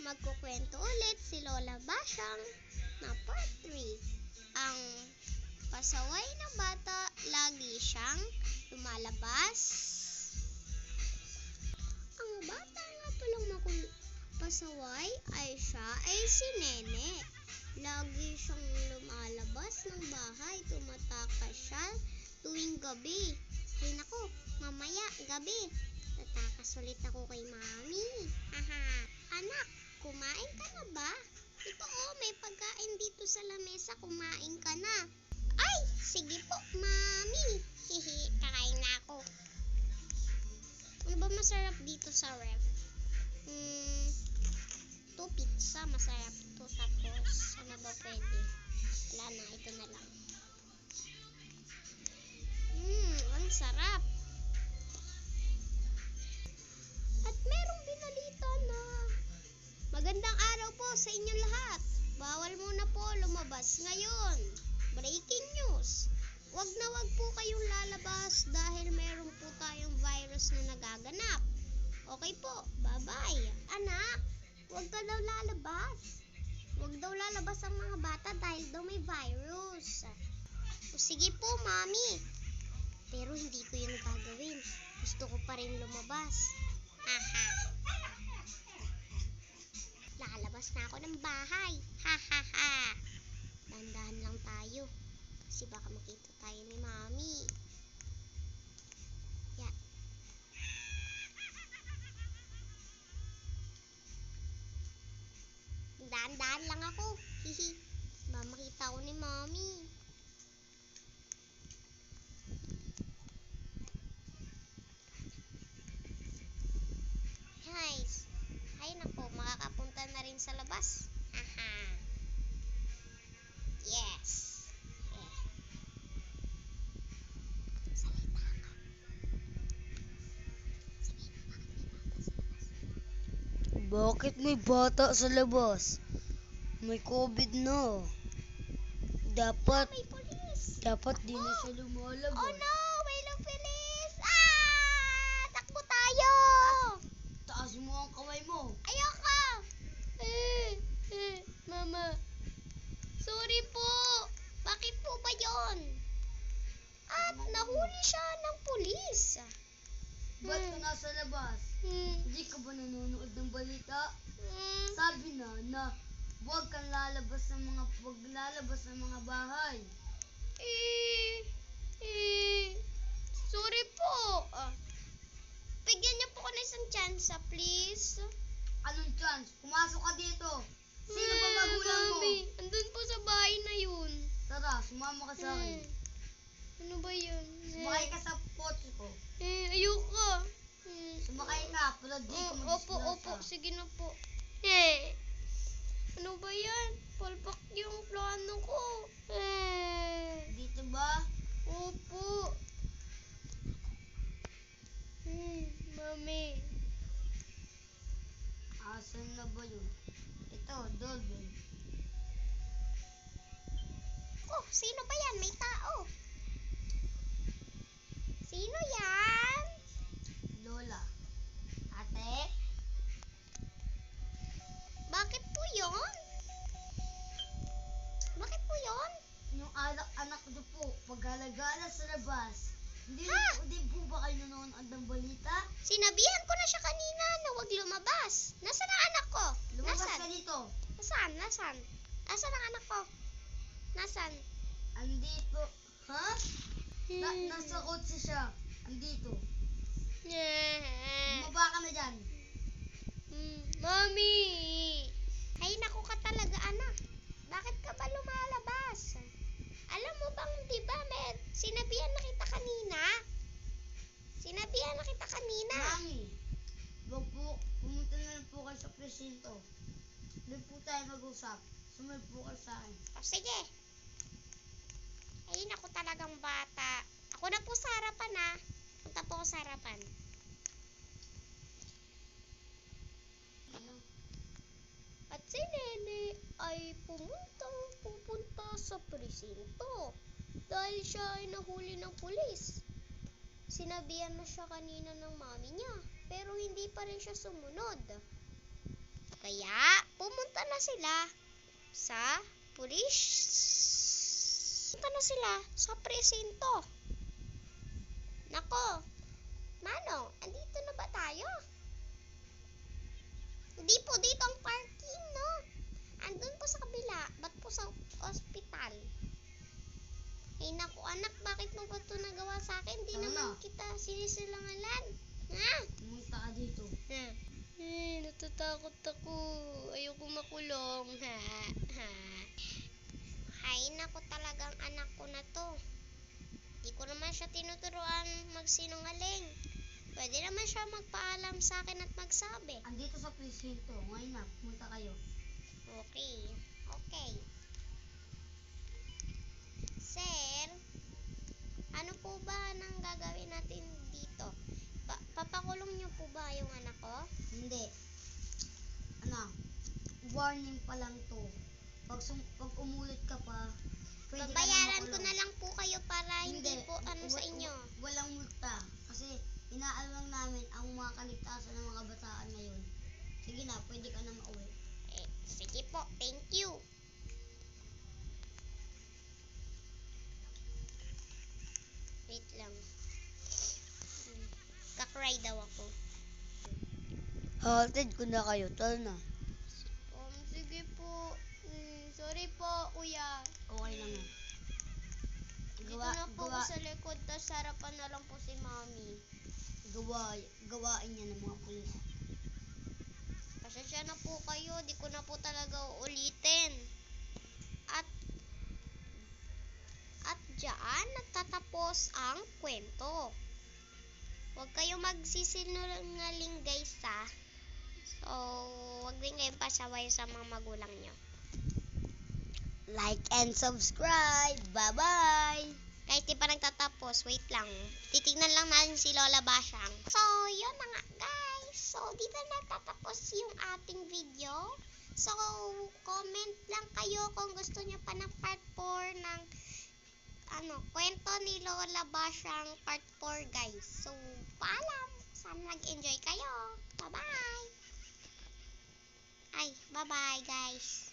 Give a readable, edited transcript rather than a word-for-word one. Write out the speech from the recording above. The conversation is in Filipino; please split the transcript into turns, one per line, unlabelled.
magkukwento ulit si Lola Basyang na part 3. Ang pasaway na bata, lagi siyang lumalabas. Ang bata nga palang pasaway ay si Nene. Lagi siyang lumalabas ng bahay, tumatakas siya tuwing gabi. Ay nako, mamaya gabi, tatakas ulit ako kay Mami. Haha. Anak, kumain ka na ba? Ito may pagkain dito sa lamesa, kumain ka na. Ay, sige po, Mami. Hihi, kakain na ako. Ano ba masarap dito sa ref? To pizza, masarap to. Tapos, ano ba pwede? Wala na, ito na lang. Ang sarap. At merong binalita na magandang araw po sa inyong lahat. Bawal muna po lumabas ngayon. Breaking news. Wag na wag po kayong lalabas dahil meron po tayong virus na nagaganap. Okay po, bye-bye. Anak, wag ka daw lalabas. Wag daw lalabas ang mga bata dahil daw may virus. O sige po, Mami. Pero hindi ko yun gagawin. Gusto ko pa rin lumabas. Haha. Lalabas na ako ng bahay. Hahaha. Dahan-dahan lang tayo. Kasi baka makita tayo ni Mami. Yeah. Dahan-dahan lang ako. Hihi. Baka makita ako ni Mami. Guys, ay nako, makakapunta na rin sa labas. Haha. Yes. Salita ka.
Bakit may bata sa labas? May COVID na. Dapat
May pulis.
di na siya lumalabas.
Oh no, may pulis. Takbo tayo.
Taas mo ang kamay mo.
Ayoko. Mama. Sorry po. Bakit po ba yon? At nahuli siya ng pulis.
Ba't ka nasa labas? Hindi ka ba nanonood ng balita? Sabi na huwag kang lalabas ng mga bahay.
Sorry po. Bigyan niyo po ko ng isang chance, please.
Anong chance? Pumasok ka dito. Sino ba magulang mo?
Mami, andun po sa bahay na yun.
Tara, sumama ka sa akin.
Ano ba yun?
Sumakay ka sa kotse ko.
Ayoko.
Sumakay ka, para di ka madisgrasya.
Opo, sige na po. Ano ba yan? Palpak yung plano ko.
Dito ba?
Opo. Mami.
Asan na ba yun? Ito, doorbell.
Oh, sino ba yan? May tao. Sino yan?
Lola. Ate?
Bakit po yun? Bakit po yun?
Yung anak niyo po, pag-alagala sa labas. Hindi po ba kayo nanonood ng balita?
Sinabihan ko na siya kanina na huwag lumabas. Nasaan ang anak ko?
Lumabas ka dito.
Nasaan? Nasaan ang anak ko? Nasaan?
Andito. Ha? Nasa kotse siya. Andito. Bumaba ka na dyan.
Mami! Ay, naku ka talaga, anak. Bakit ka ba lumalabas? Alam mo bang, di ba, sinabihan na kita kanina?
Mami, wag po, pumunta na lang po kayo sa presinto. Doon po tayo mag-usap. Sumunod po kayo sa akin.
O, sige. Ay, naku talagang bata. Ako na po sa harapan, ha. Punta po ako sa harapan. At si Nene ay pupunta sa presinto dahil siya ay nahuli ng pulis. Sinabihan na siya kanina ng mami niya, pero hindi pa rin siya sumunod. Kaya, na sila sa pulis. Punta na sila sa presinto. Nako, Manong, andito na ba tayo? Hindi po dito ang parking, no? Andun po sa kabila. Ba't po sa ospital? Ay naku anak, bakit mo ba ito nagawa sa akin? Di
Tama
naman
na.
kita sinisilangalan. Ha?
Pumunta ka dito.
Natatakot ako. Ayoko makulong. Ha? Hay naku talagang anak ko na to. Di ko naman siya tinuturuan magsinungaling. Pwede naman siya magpaalam sa akin at magsabi.
Andito sa presinto. Ngayon na, pumunta kayo.
Okay. Sir, ano po ba nang gagawin natin dito? Papakulong niyo po ba yung anak ko?
Hindi. Warning pa lang to. Pag umulit ka pa, pwede ka na
Babayaran ko
makulong.
na lang po kayo para hindi po sa inyo.
Walang multa. Kasi inaalam namin ang mga kaligtasan ng mga kabataan ngayon. Sige na, pwede ka na mauwi.
Sige po, thank you. Wait lang. Kakry daw ako.
Halted ko na kayo. Tara na.
Sige po. Sorry po, kuya.
Okay lang yan.
Dito na po ako sa likod, tas harapan na lang po si mami.
Gawain niya ng mga pulis.
Pasensya na po kayo, di ko na po talaga uulitin. At diyan nagtatapos ang kwento. Huwag kayong magsisinungaling guys ha. So, huwag din kayong pasaway sa mga magulang nyo.
Like and subscribe. Bye-bye.
Guys, di pa nagtatapos. Wait lang. Titignan lang natin si Lola Basyang. So, yun na nga guys. So, dito nagtatapos yung ating video. So, comment lang kayo kung gusto nyo pa ng part 4 ng kwento ni Lola Basyang part 4 guys. So, paalam. Sana nag-enjoy kayo. Bye-bye. Bye-bye guys.